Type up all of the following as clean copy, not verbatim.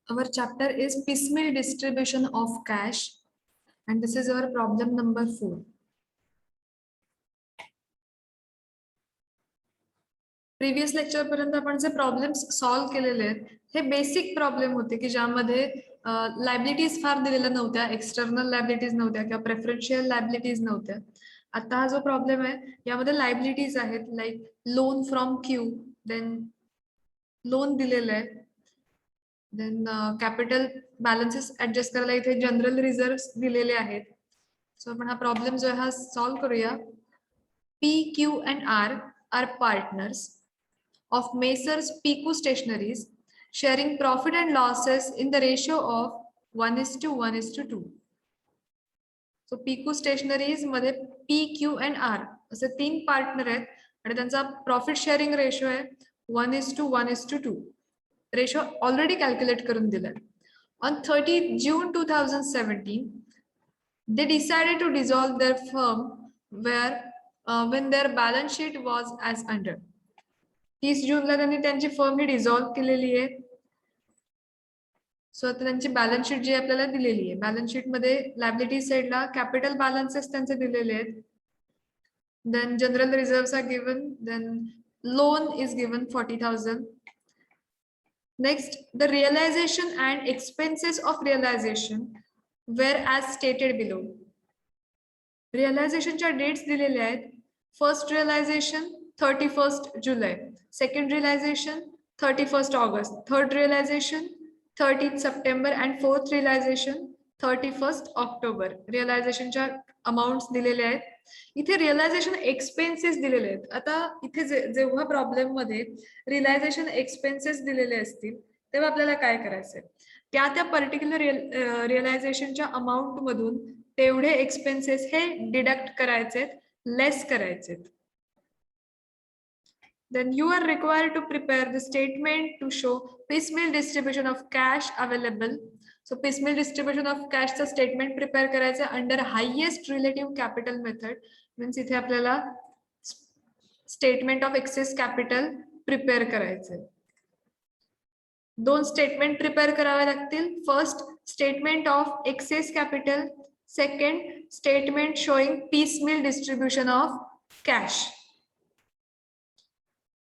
Our chapter is piecemeal distribution of cash, and this is our problem number 4. Previous lecture पर्यंत आपण जे problems solve केलेले आहेत हे बेसिक प्रॉब्लेम होते की ज्यामध्ये लायबिलिटीज फार दिलेल्या नव्हत्या, एक्सटर्नल लायबिलिटीज नव्हत्या किंवा प्रेफरन्शियल लायबिलिटीज नव्हत्या. आता हा जो प्रॉब्लेम आहे यामध्ये लायबिलिटीज आहेत, like loan from Q, then loan दिलेलं आहे, देन कॅपिटल बॅलन्सेस ऍडजस्ट करायला इथे जनरल रिझर्व्ह दिलेले आहेत. सो आपण हा प्रॉब्लेम जो आहे हा सॉल्व्ह करूया. P, Q and R are partners of Messrs Pico Stationaries, sharing profit and losses in the ratio of 1:1:2. So Pico Stationaries मध्ये P, Q and R असे 3 पार्टनर आहेत आणि त्यांचा प्रॉफिट शेअरिंग रेशो आहे 1:1:2. रेशो ऑलरेडी कॅल्क्युलेट करून दिलाय. On 30th June 2017, they decided to dissolve their firm when their balance sheet was as under. 30 जूनला त्यांनी त्यांची फर्म ही डिझॉल्व्ह केलेली आहे. सो आता त्यांची बॅलन्स शीट जी आपल्याला दिलेली आहे, बॅलन्स शीट मध्ये लायबिलिटी साइडला कॅपिटल बॅलन्सेस त्यांचे दिलेले आहेत, then general reserves are given, then loan is given 40,000. Next, the realization and expenses of realization were as stated below. रिअलायझेशनच्या डेट्स दिलेल्या आहेत. First realization 31st July, second realization 31st August, third realization 30th September and fourth realization 31st October. रिअलायझेशनच्या amounts दिलेले आहेत. इथे realisation expenses दिलेले आहेत. आता इथे जेव्हा प्रॉब्लेम मध्ये रिअलायझेशन एक्सपेन्सेस दिलेले असतील तेव्हा आपल्याला काय करायचंय, त्या पर्टिक्युलर रिअलायझेशनच्या अमाउंट मधून तेवढे एक्सपेन्सेस हे डिडक्ट करायचे, लेस करायचे. Then you are required to prepare the statement to show piecemeal distribution of cash available. So piecemeal distribution of cash चा statement prepare करायचं under highest relative capital method. Means इथे आपल्याला statement of excess capital prepare करायचं. 2 statement prepare करावे लागतील. First, statement of excess capital. Second, statement showing piecemeal distribution of cash.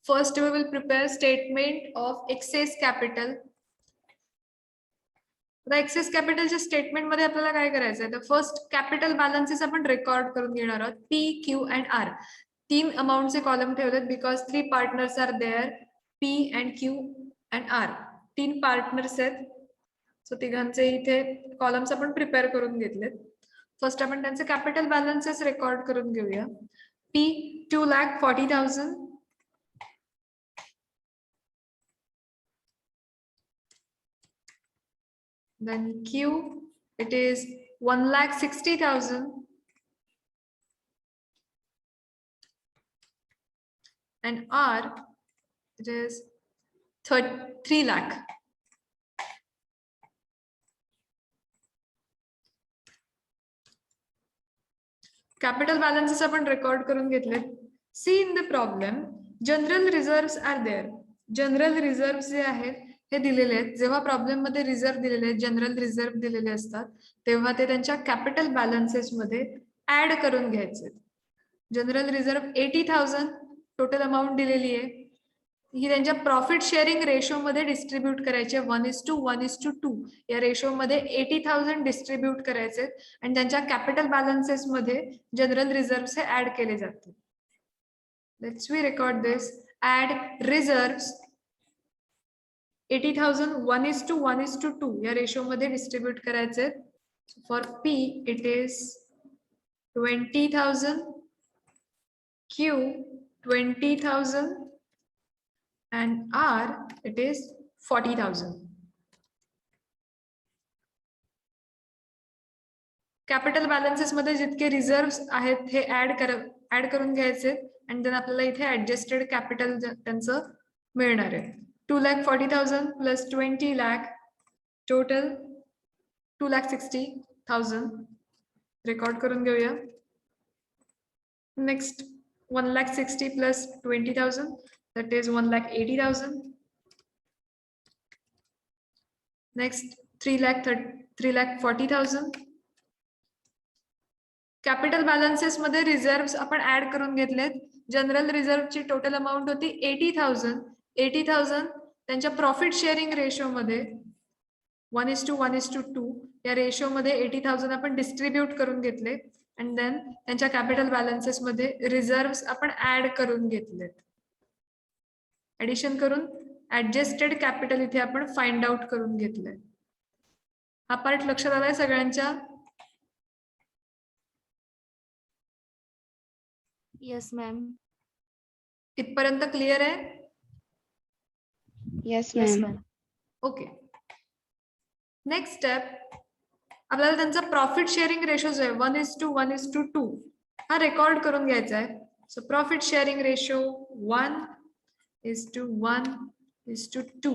First, we will prepare statement of excess capital. The excess capital च्या statement मध्ये आपल्याला काय करायचं आहे, तर फर्स्ट कॅपिटल बॅलन्सेस आपण रेकॉर्ड करून घेणार आहोत. P, Q and R 3 अमाउंटचे कॉलम ठेवलेत because 3 partners are there. P and Q and R 3 partners आहेत. सो तिघांचे इथे कॉलम्स आपण प्रिपेअर करून घेतलेत. फर्स्ट आपण त्यांचे कॅपिटल बॅलन्सेस रेकॉर्ड करून घेऊया. P 2,40,000. Then Q, it is 1,60,000. And R, it is 3 lakh. Capital balances आपण रेकॉर्ड करून घेतले. See in the problem, general reserves are there. General reserve जे आहेत हे दिलेले आहेत. जेव्हा प्रॉब्लेम मध्ये रिझर्व दिलेले आहेत, जनरल रिझर्व दिलेले असतात, तेव्हा ते त्यांच्या कॅपिटल बॅलन्सेस मध्ये ऍड करून घ्यायचे. जनरल रिझर्व 80,000 टोटल अमाउंट दिलेली आहे. ही त्यांच्या प्रॉफिट शेअरिंग रेशो मध्ये डिस्ट्रीब्यूट करायचे 1:1:2 या रेशो मध्ये 80,000 डिस्ट्रीब्यूट करायचे आणि त्यांच्या कॅपिटल बॅलन्सेस मध्ये जनरल रिझर्व्स हे ऍड केले जातात. Let's we record this. Add reserves 80,000 1:1:2 या रेशो मध्ये डिस्ट्रीब्यूट करायचे. For P it is 20,000, Q 20,000 and R it is 40,000. Capital balances मध्ये जितके रिझर्व्स आहेत हे ऍड करून घ्यायचे आणि देन आपल्याला इथे ऍडजस्टेड कॅपिटल त्यांचं मिळणार आहे. 2,40,000 plus 20 lakh, total 2,60,000. रेकॉर्ड करून घेऊया. Next 1,60,000 plus 20,000, that is 1,80,000. Next 3,40,000. Capital balances मध्ये रिझर्व्ह आपण ऍड करून घेतलेत. जनरल रिझर्व्हची टोटल अमाऊंट होती 80,000. 80,000 त्यांच्या प्रॉफिट शेअरिंग रेशो मध्ये 1:1:2 या रेशो मध्ये 80,000 आपण डिस्ट्रीब्यूट करून घेतले. अँड देन त्यांच्या कॅपिटल बॅलन्सेस मध्ये रिझर्व्ह आपण ऍड करून घेतलेत. ऍडिशन करून ऍडजस्टेड कॅपिटल इथे आपण फाइंड आउट करून घेतलंय. हा पार्ट लक्षात आलाय सगळ्यांच्या? Yes ma'am. इथपर्यंत क्लिअर आहे? Yes yes ma'am. Ma'am. Okay. Next step आपल्याला त्यांचा प्रॉफिट शेअरिंग रेशो जो आहे 1:1:2 हा रेकॉर्ड करून घ्यायचा आहे. सो प्रॉफिट शेअरिंग रेशो 1:1:2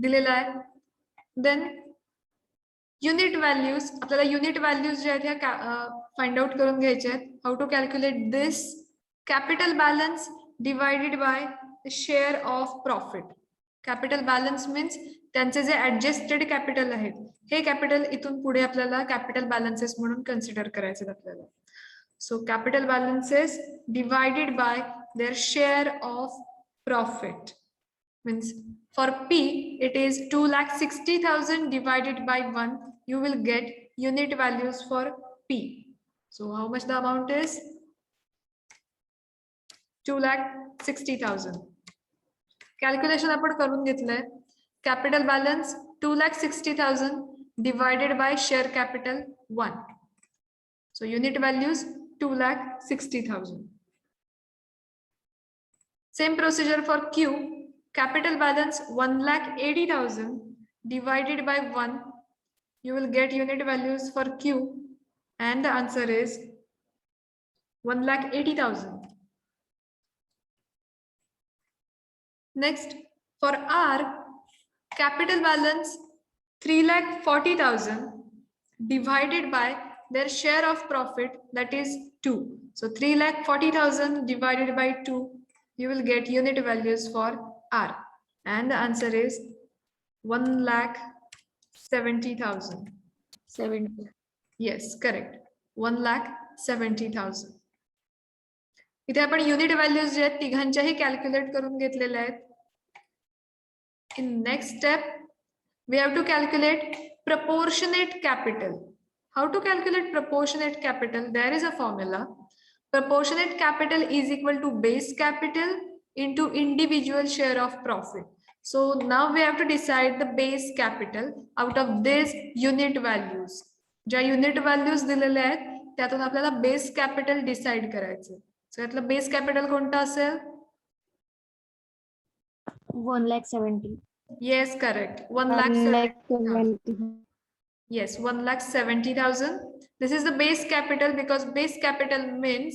दिलेला आहे. देन युनिट व्हॅल्यूज आपल्याला युनिट व्हॅल्यूज जे आहेत ह्या फाइंड आउट करून घ्यायचे आहेत. How to calculate this? Capital balance divided by share of profit. Capital balance means त्यांचे जे ऍडजस्टेड कॅपिटल आहेत हे कॅपिटल इथून पुढे आपल्याला कॅपिटल बॅलन्सेस म्हणून कन्सिडर करायचे आपल्याला. So capital balances divided by their share of profit means for P it is 2,60,000 divided by 1. You will get unit values for P. So how much the amount is? 2,60,000. Calculation आपण करून घेतलंय. Capital balance 2,60,000 divided by share capital 1. So unit values 2,60,000. Same procedure for Q. Capital balance 1,80,000 divided by 1. You will get unit values for Q and the answer is 1,80,000. Next for R, capital balance 3,40,000 divided by their share of profit, that is 2. So 3,40,000 divided by 2, you will get unit values for R and the answer is 1,70,000. 70. Yes, correct. 1,70,000. इथे आपण unit values जे आहेत तिघांच्याही calculate करून घेतलेल्या आहेत. In next step, we have to calculate proportionate capital. How to calculate proportionate capital? There is a formula. Proportionate capital is equal to base capital into individual share of profit. So now we have to decide the base capital out of these unit values. ज्या unit values दिलेल्या आहेत त्यातून आपल्याला base capital decide करायचं. So यातलं base capital कोणतं असेल? 1,70,000. Yes, correct. 1,70,000. 1,70,000. Yes, 1,70,000. This is the base capital because base capital means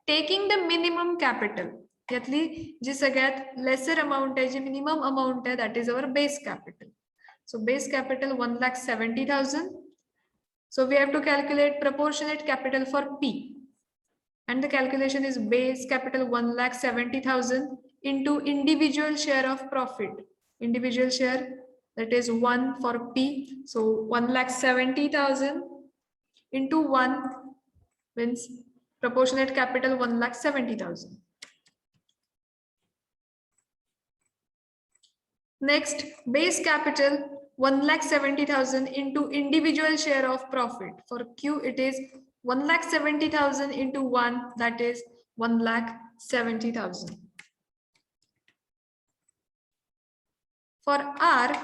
taking the minimum capital. यातली जी सगळ्यात लेसर अमाउंट आहे, जी मिनिमम अमाउंट आहे, that is our base capital. So base capital 1,70,000. So we have to calculate proportionate capital for P. And the calculation is base capital 1,70,000 into individual share of profit. Individual share, that is 1 for P. So 1,70,000 into 1 means proportionate capital 1,70,000. Next, base capital 1,70,000 into individual share of profit. For Q, it is 1,70,000 into 1, that is 1,70,000. For R,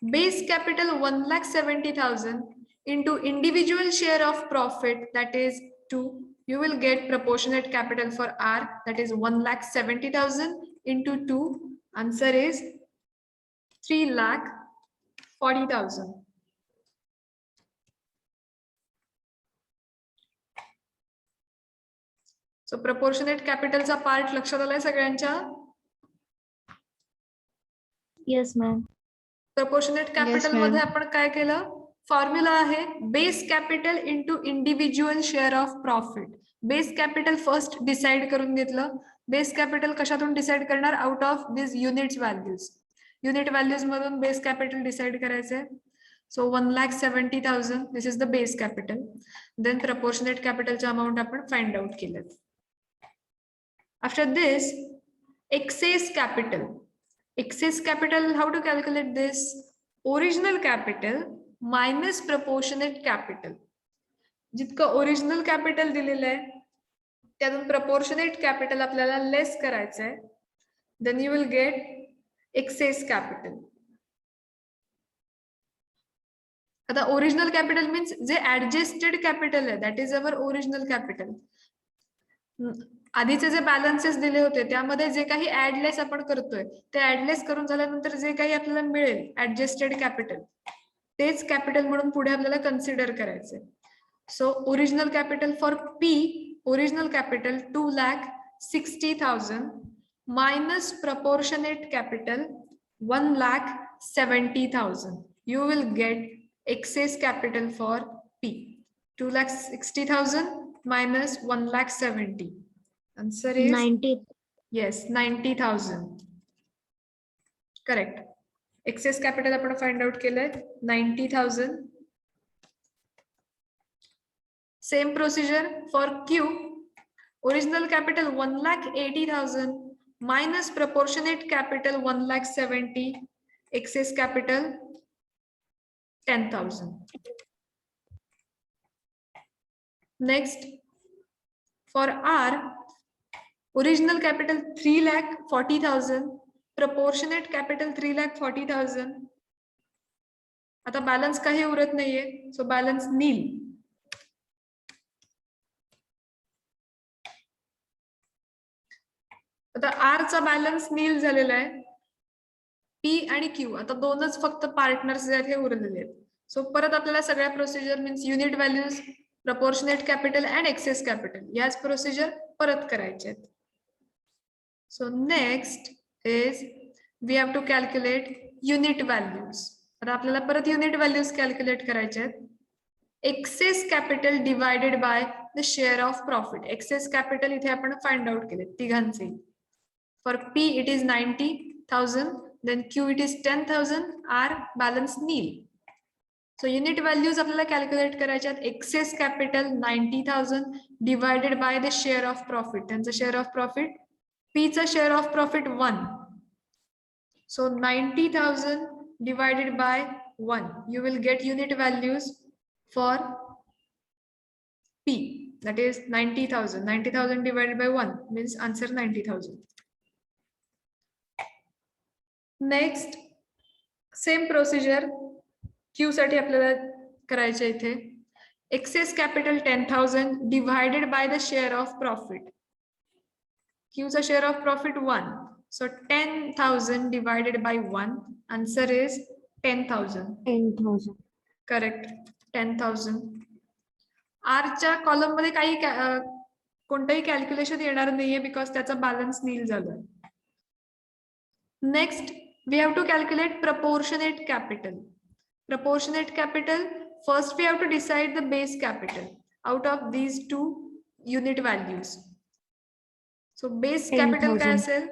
base capital 1,70,000 into individual share of profit, that is 2. You will get proportionate capital for R, that is 1,70,000 into 2. Answer is 3,40,000. So proportionate capital चा part लक्षात आलाय सगळ्यांच्या? Yes ma'am. Proportionate capital ma'am. मध्ये आपण काय केलं? Formula आहे base capital into individual share of profit. Base capital first decide करून घेतलं. बेस कॅपिटल कशातून डिसाइड करणार? Out of this units values. Unit values मधून बेस कॅपिटल डिसाइड करायचंय. So 1,70,000 this is the base capital. Then proportionate कॅपिटलचे amount आपण find out केलं. After this excess capital. Excess capital, how to calculate this? Original capital minus proportionate capital. जितकं original capital दिलेलं आहे त्यातून proportionate capital आपल्याला less करायचं आहे. Then you will get excess capital. आता ओरिजिनल कॅपिटल मीन्स जे ऍडजस्टेड कॅपिटल आहे that is our original capital. आधीचे जे बॅलन्सेस दिले होते त्यामध्ये जे काही ऍडलेस आपण करतोय ते ऍडलेस करून झाल्यानंतर जे काही आपल्याला मिळेल ऍडजस्टेड कॅपिटल तेच कॅपिटल म्हणून पुढे आपल्याला कन्सिडर करायचंय. So original capital for P, original capital 2,60,000 minus proportionate capital 1,70,000. You will get excess capital for P. 2,60,000 minus 1,70,000. Answer is 90. yes, 90,000. Correct. Excess capital आपण find out केलंय 90,000. Same procedure for Q. Original capital 1,80,000 minus proportionate capital 1,70,000. Excess capital 10,000. Next, for R, original capital 3,40,000, proportionate capital 3,40,000. आता balance काही उरत नाहीये, so balance nil. आता R चा balance nil झालेला आहे. P आणि Q आता दोनच फक्त पार्टनर्स आहेत हे उरलेले आहेत. सो परत आपल्याला सगळ्या procedure means unit values, proportionate capital and excess capital याच प्रोसिजर परत करायचे आहेत. So next is we have to calculate unit values. आता आपल्याला परत युनिट व्हॅल्यूज कॅल्क्युलेट करायचे आहेत. Excess capital divided by the share of profit. Excess capital इथे आपण फाइंड आउट केले तिघांचे. For P it is 90,000, then Q it is 10,000, R balance nil. So unit values आपल्याला कॅल्क्युलेट करायचे आहेत. Excess capital 90,000 divided by the share of profit. त्यांचं share of profit, P चा share of profit 1. So 90,000 divided by 1. You will get unit values for P, that is 90,000. 90,000 divided by 1 means answer 90,000. Next same procedure Q साठी आपल्याला करायचे इथे. Excess capital 10,000 divided by the share of profit. Q चा share of profit 1. So 10,000 divided by 1. Answer is 10,000. 10,000. Correct, 10,000. R च्या column मध्ये काही कोणताही calculation येणार नाहीये बिकॉज त्याचा बॅलन्स नील झालं. Next, we have to calculate proportionate capital. Proportionate capital, first we have to decide the base capital out of these two unit values. So base capital काय असेल?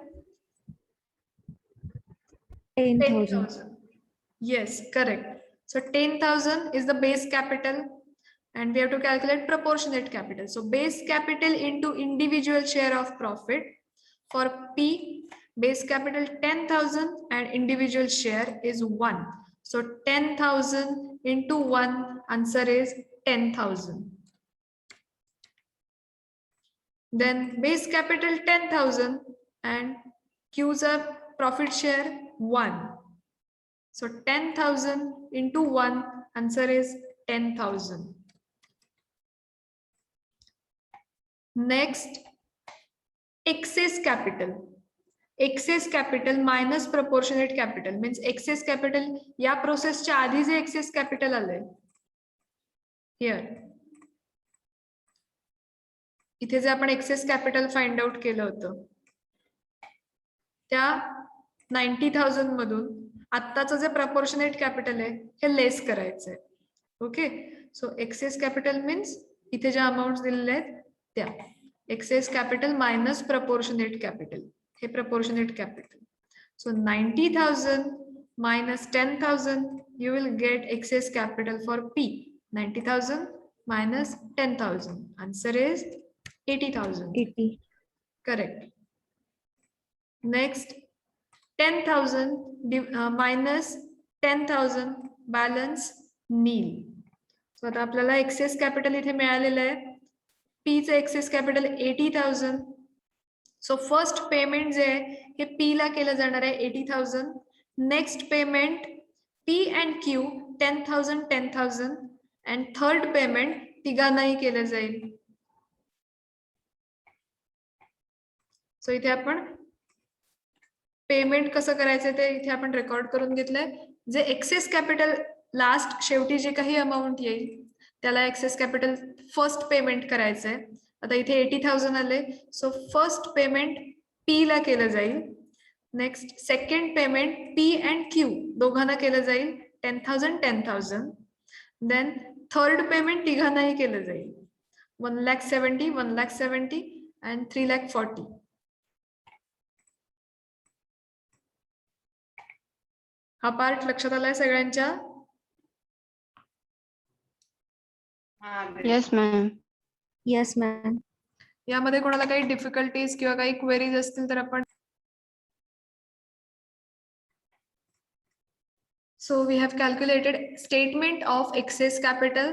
10,000. Yes, correct. So 10,000 is the base capital and we have to calculate proportionate capital. So base capital into individual share of profit. For P, base capital 10,000 and individual share is 1. So 10,000 into 1, answer is 10,000. Then base capital 10,000 and Q's a profit share 1. So 10,000 into 1, answer is 10,000. Next, excess capital. Excess capital minus proportionate capital means excess capital या प्रोसेसच्या आधी जे access capital आलंय here, इथे जे आपण access capital find out केलं होतं त्या 90,000 मधून आत्ताचं जे प्रपोर्शनेट कॅपिटल आहे हे लेस करायचंय. Okay, so excess capital means इथे ज्या अमाउंट दिलेल्या आहेत त्या. Excess capital minus proportionate capital हे proportionate capital. So 90,000 minus 10,000, you will get excess capital for P. 90,000 minus 10,000. Answer is 80,000. 80. Correct. Next, 10,000 minus 10,000 balance nil. So आता आपल्याला access capital इथे मिळालेलं आहे. P चं excess capital 80,000. So first payment जे आहे हे P ला केलं जाणार आहे 80,000. Next payment P and Q 10,000 10,000 and third payment तिघांनाही केलं जाईल. सो इथे आपण पेमेंट कसं करायचं ते इथे आपण रेकॉर्ड करून घेतलंय. जे एक्सेस कॅपिटल लास्ट शेवटी जे काही अमाऊंट येईल त्याला एक्सेस कॅपिटल फर्स्ट पेमेंट करायचंय. आता इथे 80,000 आले. सो फर्स्ट पेमेंट P ला केलं जाईल. Next second payment P and Q दोघांना केलं जाईल 10,000 10,000. देन थर्ड पेमेंट तिघांनाही केलं जाईल 1,70,000 1,70,000 अँड 3,40,000. हा पार्ट लक्षात आलाय सगळ्यांच्या? Yes ma'am. Yes, ma'am. यामध्ये कोणाला काही डिफिकल्टीज किंवा काही क्वेरीज असतील तर आपण So we have calculated statement of excess capital.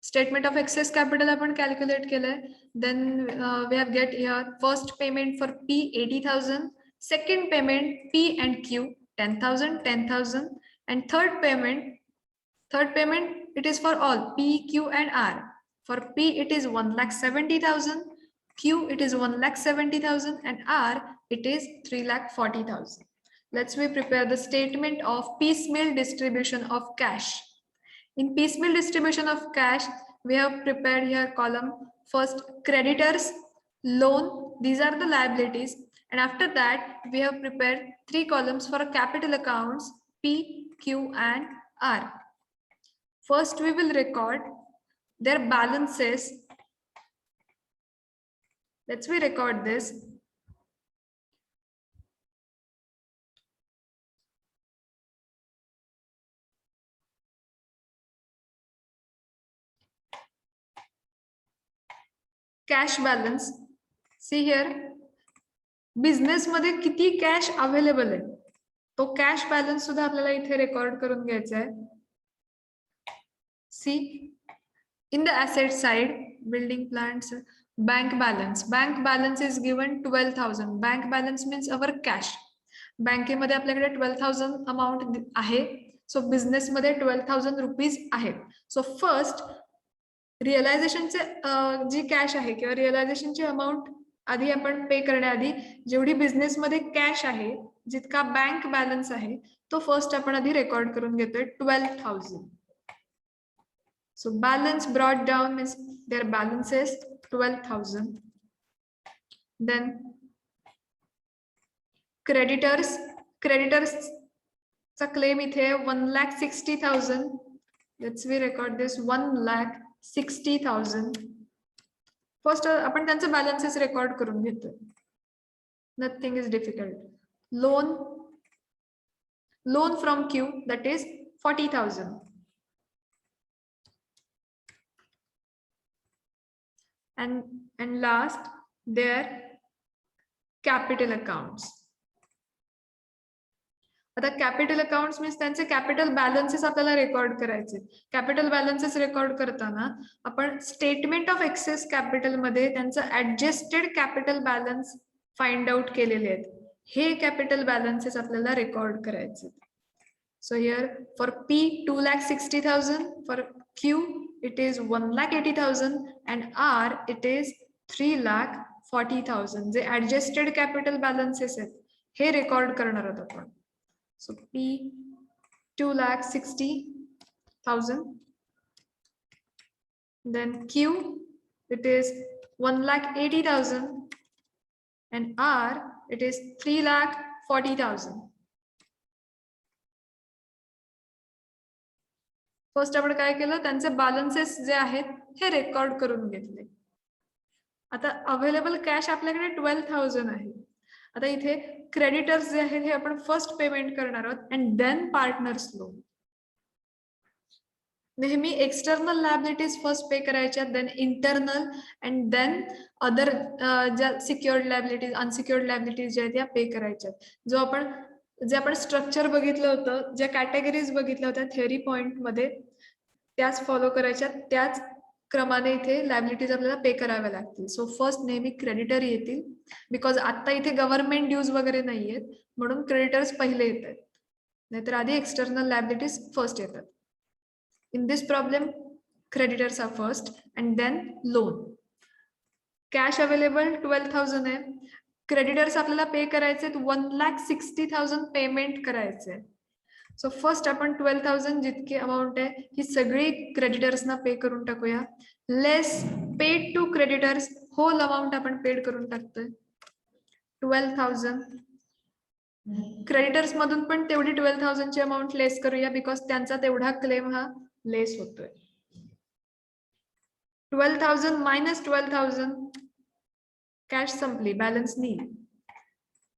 Statement of excess capital आपण calculate केलंय. Then we have get here first payment for P 80,000, second payment P and Q 10,000 10,000 and third payment it is for all P, Q and R. For P it is 1,70,000, Q it is 1,70,000 and R it is 3,40,000. Let's we prepare the statement of piecemeal distribution of cash. In piecemeal distribution of cash, we have prepared here column first creditors, loan, these are the liabilities, and after that we have prepared three columns for capital accounts P, Q and R. First we will record their balances. Let's we record this. Cash balance. See here, business मध्ये किती cash available आहे तो cash balance सुद्धा आपल्याला इथे record करून घ्यायचा आहे. See in the asset side building plants bank balance is given 12,000. bank balance means our cash. बँकेमध्ये आपल्याकडे 12,000 अमाउंट आहे. सो बिझनेस मध्ये 12,000 रुपीज आहेत. सो फर्स्ट रिअलायझेशनचे जी कॅश आहे किंवा रिअलायझेशनची अमाऊंट आधी आपण पे करण्याआधी जेवढी बिझनेस मध्ये कॅश आहे जितका बँक बॅलन्स आहे तो फर्स्ट आपण आधी रेकॉर्ड करून घेतोय 12,000. So balance brought down means their balances 12,000. देन क्रेडिटर्सचा क्लेम इथे 1,60,000. Let's we record this 1,60,000. First आपण त्यांचे बॅलन्सेस रेकॉर्ड करून घेतोय. Nothing is difficult. Loan from Q that is 40,000. And last their capital accounts. आता कॅपिटल अकाउंट्स मीन्स त्यांचे capital balances आपल्याला रेकॉर्ड करायचे. कॅपिटल बॅलन्सेस रेकॉर्ड करताना आपण स्टेटमेंट ऑफ एक्सेस कॅपिटल मध्ये त्यांचं adjusted capital balance find out केलेले आहेत. हे कॅपिटल बॅलन्सेस आपल्याला रेकॉर्ड करायचे. So here for P 2,60,000, for Q it is 1,80,000 and R it is 3,40,000. जे ऍडजस्टेड कॅपिटल बॅलन्सेस आहेत हे रेकॉर्ड करणार आहोत आपण. So P 2,60,000. Then Q it is 1,80,000 and R it is 3,40,000. First आपण काय केलं त्यांचे बॅलन्सेस जे आहेत हे रेकॉर्ड करून घेतले. आता अवेलेबल कॅश आपल्याकडे 12,000 आहे. आता इथे क्रेडिटर्स जे आहेत हे आपण फर्स्ट पेमेंट करणार आहोत अँड देन पार्टनर्स लोन. नेहमी एक्सटर्नल लायबिलिटीज फर्स्ट पे करायच्या, then internal and then other ज्या सिक्युअर्ड लायबिलिटीज अनसिक्युअर्ड लायबिलिटीज ज्या आहेत त्या पे करायच्या. जे आपण स्ट्रक्चर बघितलं होतं, ज्या कॅटेगरीज बघितल्या होत्या थेअरी पॉइंट मध्ये, त्याच फॉलो करायच्या, त्याच क्रमाने इथे लायबिलिटीज आपल्याला पे कराव्या लागतील. सो फर्स्ट नेहमी क्रेडिटर येतील, बिकॉज आता इथे गव्हर्नमेंट ड्यूज वगैरे नाहीयेत म्हणून क्रेडिटर्स पहिले येत आहेत, नाहीतर आधी एक्सटर्नल लायबिलिटीज फर्स्ट येतात. In this problem, creditors are first and then loan. Cash available 12,000 आहे. Creditors आपल्याला पे करायचे 1,60,000 पेमेंट करायचे. सो फर्स्ट आपण 12,000 जितकी अमाऊंट आहे ही सगळी क्रेडिटर्सना पे करून टाकूया. Less paid to creditors, whole amount आपण पेड करून टाकतोय 12,000. क्रेडिटर्स मधून पण तेवढी 12,000 ची अमाऊंट लेस करूया, बिकॉज त्यांचा तेवढा क्लेम हा लेस होतोय. 12,000 मायनस 12,000, कॅश संपली, बॅलन्स नील.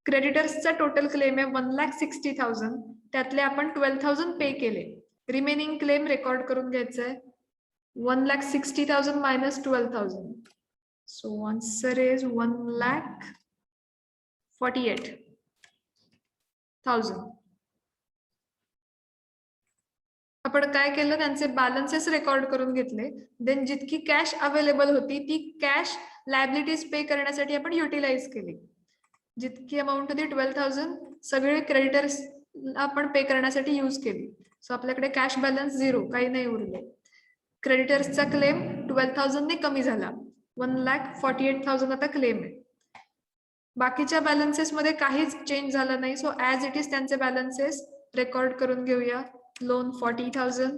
क्रेडिटर्सचा टोटल क्लेम आहे 1,60,000, त्यातले आपण 12,000 पे केले. रिमेनिंग क्लेम रेकॉर्ड करून घ्यायचं आहे. 1,60,000 मायनस 12,000. So answer is 1,48,000. आपण काय केलं, त्यांचे बॅलन्सेस रेकॉर्ड करून घेतले. देन जितकी कॅश अवेलेबल होती ती कॅश लायबिलिटीज पे करण्यासाठी आपण युटिलाइज केली. जितकी अमाऊंट होती 12,000 सगळे क्रेडिटर्स आपण पे करण्यासाठी यूज केली. सो आपल्याकडे कॅश बॅलन्स 0, काही नाही उरले. क्रेडिटर्सचा क्लेम 12,000 ने कमी झाला, 1,48,000 आता क्लेम आहे. बाकीच्या बॅलन्सेस मध्ये काहीच चेंज झाला नाही. सो ऍज इट इज त्यांचे बॅलन्सेस रेकॉर्ड करून घेऊया. लोन 40,000,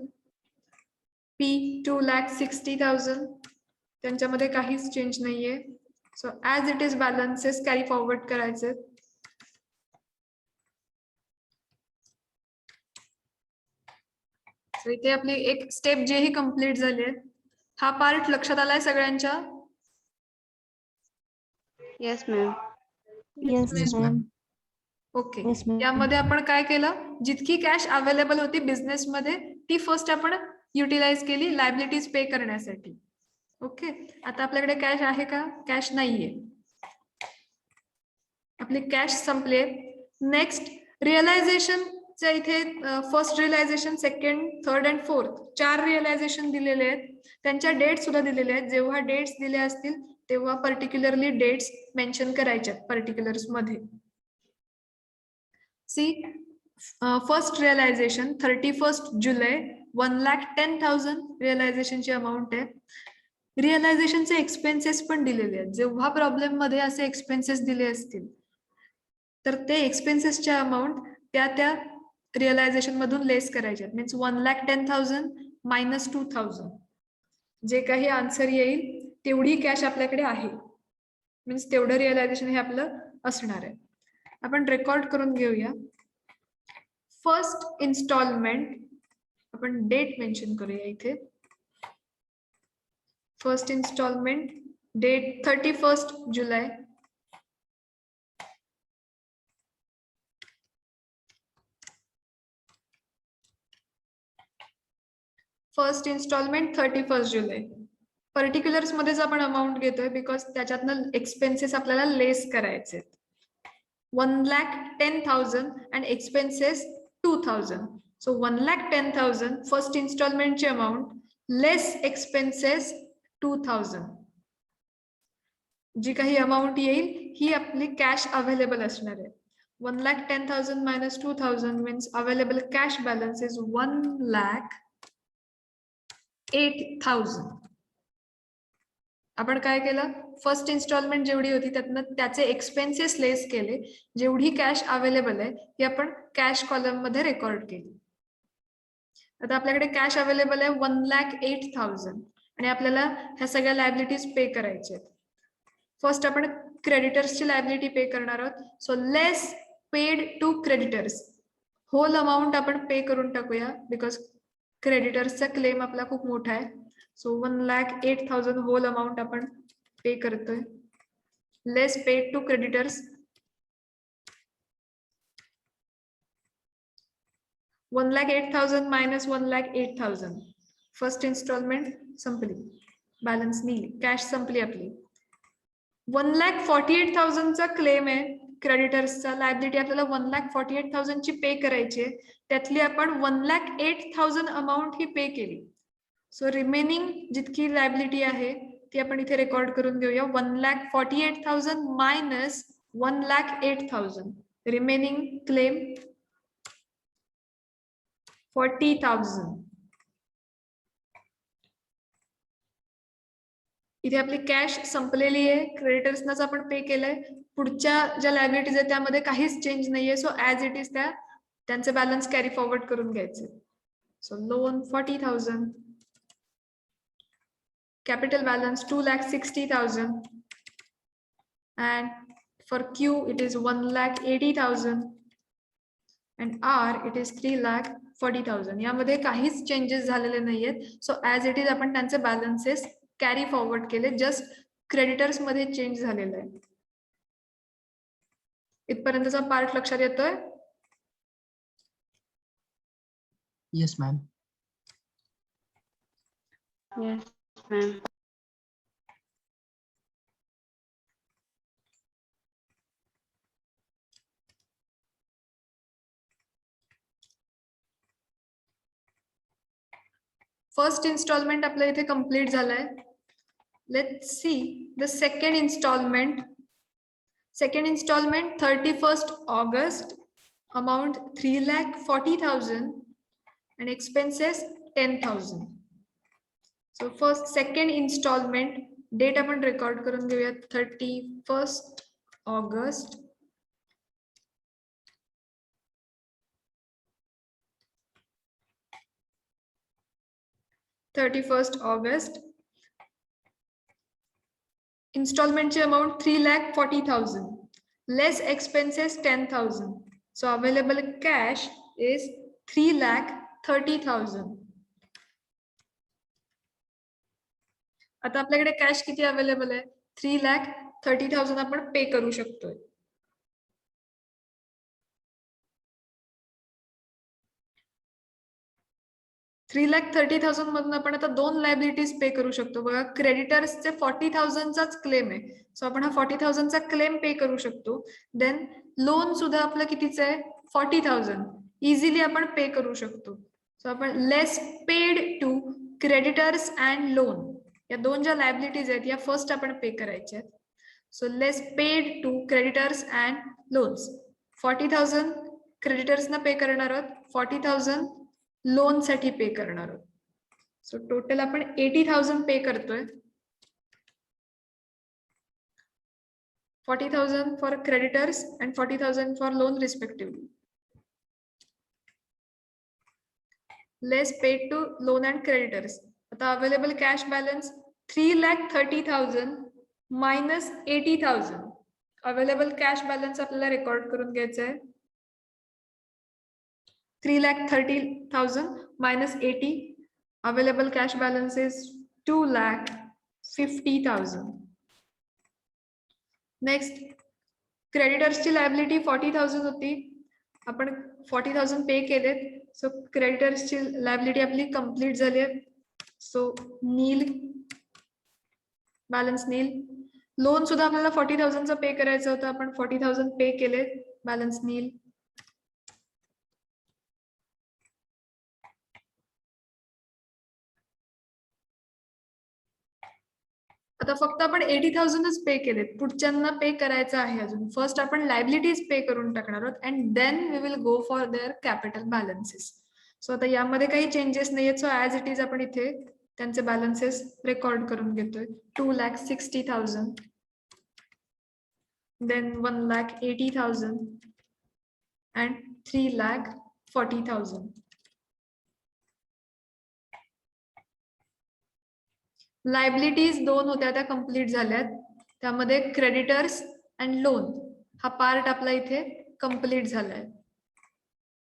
P 2,60,000, त्यांच्यामध्ये काहीच चेंज नाहीये. So as it is balances carry forward करायचे. सो इथे आपली एक स्टेप जे ही कम्प्लीट झाली आहे. हा पार्ट लक्षात आलाय सगळ्यांच्या? Yes ma'am. Yes, ma'am. Okay. Yes, ma'am. यामध्ये आपण काय केलं, जितकी कॅश अवेलेबल होती बिझनेस मध्ये ती फर्स्ट आपण युटिलाइज केली लायबिलिटीज पे करण्यासाठी. ओके. आता आपल्याकडे कॅश आहे का? कॅश नाहीये, आपली कॅश संपले. नेक्स्ट रिअलायझेशन इथे first realisation, second, third and fourth 4 realisation दिलेले आहेत. त्यांच्या डेट सुद्धा दिलेले आहेत. जेव्हा डेट्स दिले असतील तेव्हा पर्टिक्युलरली डेट्स मेन्शन करायच्या पर्टिक्युलर्स मध्ये. सी फर्स्ट रिअलायझेशन 31 जुलै 1,10,000 रिअलायझेशनची अमाऊंट आहे. रिअलायझेशनचे एक्सपेन्सेस पण दिलेले आहेत. जेव्हा प्रॉब्लेम मध्ये असे एक्सपेन्सेस दिले असतील तर ते एक्सपेन्सेसच्या अमाऊंट त्या रिअलायझेशन मधून लेस करायचे. मीन्स 1,10,000 मायनस 2,000, जे काही आन्सर येईल तेवढी कॅश आपल्याकडे आहे. मीन्स तेवढं रिअलायझेशन हे आपलं असणार आहे. आपण रेकॉर्ड करून घेऊया. फर्स्ट इन्स्टॉलमेंट, आपण डेट मेन्शन करूया इथे. फर्स्ट इन्स्टॉलमेंट डेट 31 जुलै. फर्स्ट इन्स्टॉलमेंट 31 जुलै. पर्टिक्युलर्स मध्येच आपण अमाऊंट घेतोय बिकॉज त्याच्यातनं एक्सपेन्सेस आपल्याला लेस करायचे. 1,10,000 and expenses 2,000. So 1,10,000 first installment ची अमाऊंट लेस एक्सपेन्सेस 2,000. जी काही अमाऊंट येईल ही आपली कॅश अवेलेबल असणार आहे. 1,10,000 minus 2,000 means available cash balance is 1,08,000. आपण काय केलं, फर्स्ट इन्स्टॉलमेंट जेवढी होती त्यातनं त्याचे एक्सपेन्सेस लेस केले. जेवढी कॅश अवेलेबल आहे ती आपण कॅश कॉलम मध्ये रेकॉर्ड केली. आता आपल्याकडे कॅश अवेलेबल आहे 1,08,000 आणि आपल्याला ह्या सगळ्या लायबिलिटीज पे करायच्या आहेत. फर्स्ट आपण क्रेडिटर्सची लायबिलिटी पे करणार आहोत. So less paid to creditors, whole amount आपण पे करून टाकूया बिकॉज क्रेडिटर्सचा क्लेम आपला खूप मोठा आहे. सो 1,08,000 होल अमाऊंट आपण पे करतोय. Less paid to creditors 1,08,000 minus 1,08,000. First installment संपली, बॅलन्स नील, कॅश संपली आपली. 1,48,000 चा क्लेम आहे क्रेडिटर्सचा, लायबिलिटी आपल्याला 1,48,000 ची पे करायची आहे, त्यातली आपण 1,08,000 अमाऊंट ही पे केली. सो रिमेनिंग जितकी लायबिलिटी आहे ती आपण इथे रेकॉर्ड करून घेऊया. 1,48,000 मायनस 1,08,000. Remaining claim 40,000. इथे आपली कॅश संपलेली आहे, क्रेडिटर्सनाच आपण पे केलंय. पुढच्या ज्या लायबिलिटीज आहेत त्यामध्ये काहीच चेंज नाहीये. सो ऍज इट इज त्यांचे बॅलन्स कॅरी फॉरवर्ड करून घ्यायचे. So loan 40,000, capital balance 2,60,000, and for Q it is 1,80,000 and R it is 3,40,000. यामध्ये काहीच चेंजेस झालेले नाहीयेत. सो ऍज इट इज आपण त्यांचे बॅलन्सेस कॅरी फॉरवर्ड केले, जस्ट क्रेडिटर्स मध्ये चेंज झालेलं आहे. इथपर्यंतचा पार्ट लक्षात येतोय? Yes, ma'am. Yes, ma'am. First instalment आपल्या इथे कंप्लीट झालाय. Let's see the second instalment. Second instalment 31st August, amount 3,40,000 and expenses 10,000. So first second installment date आपण रेकॉर्ड करून घेऊया. 31st August. इन्स्टॉलमेंटची amount 3,40,000 less expenses 10,000. So available cash is 3,30,000. आता आपल्याकडे cash किती अवेलेबल आहे? 3,30,000 आपण पे करू शकतोय. $3,30,000 मधून आपण आता दोन लायबिलिटीज पे करू शकतो. बघा, क्रेडिटर्सचे 40,000 चाच क्लेम आहे. सो आपण हा 40,000 चा क्लेम पे करू शकतो. देन लोन सुद्धा आपलं कितीचं आहे? 40,000 इझिली आपण पे करू शकतो. सो आपण less paid to creditors and loan, या दोन ज्या लायबिलिटीज आहेत या फर्स्ट आपण पे करायच्या आहेत. So less paid to creditors and loans. 40,000 क्रेडिटर्सना पे करणार आहोत, 40,000 लोन साठी पे करणार आहोत. सो टोटल आपण 80,000 पे करतोय. 40,000 for creditors and 40,000 for loan respectively. Less paid to loan and creditors. आता available cash balance 3,30,000 minus 80,000. Available cash balance आपल्याला रेकॉर्ड करून घ्यायचं आहे. 3,30,000 minus 80. Available cash balance is 2,50,000. Next, creditors ची liability 40,000 होती. आपण 40,000 पे केलेत. सो creditors ची liability आपली कंप्लीट झाली आहे. सो नील, बॅलन्स नील. लोन सुद्धा आपल्याला 40,000 चा पे करायचं होतं, आपण 40,000 पे केले, बॅलन्स नील. आता फक्त आपण 80,000च पे केलेत, पुढच्यांना पे करायचं आहे अजून. फर्स्ट आपण लायबिलिटीज पे करून टाकणार आहोत and then we will go for their capital balances. So आता यामध्ये काही चेंजेस नाहीयेत. सो ऍज इट इज आपण इथे त्यांचे बॅलन्सेस रेकॉर्ड करून घेतोय. 2,60,000, देन 1,80,000 अँड 3,40,000. लायबिलिटीज दोन होत्या त्या कंप्लीट झाल्यात. त्यामध्ये क्रेडिटर्स अँड लोन हा पार्ट आपला इथे कंप्लीट झालाय.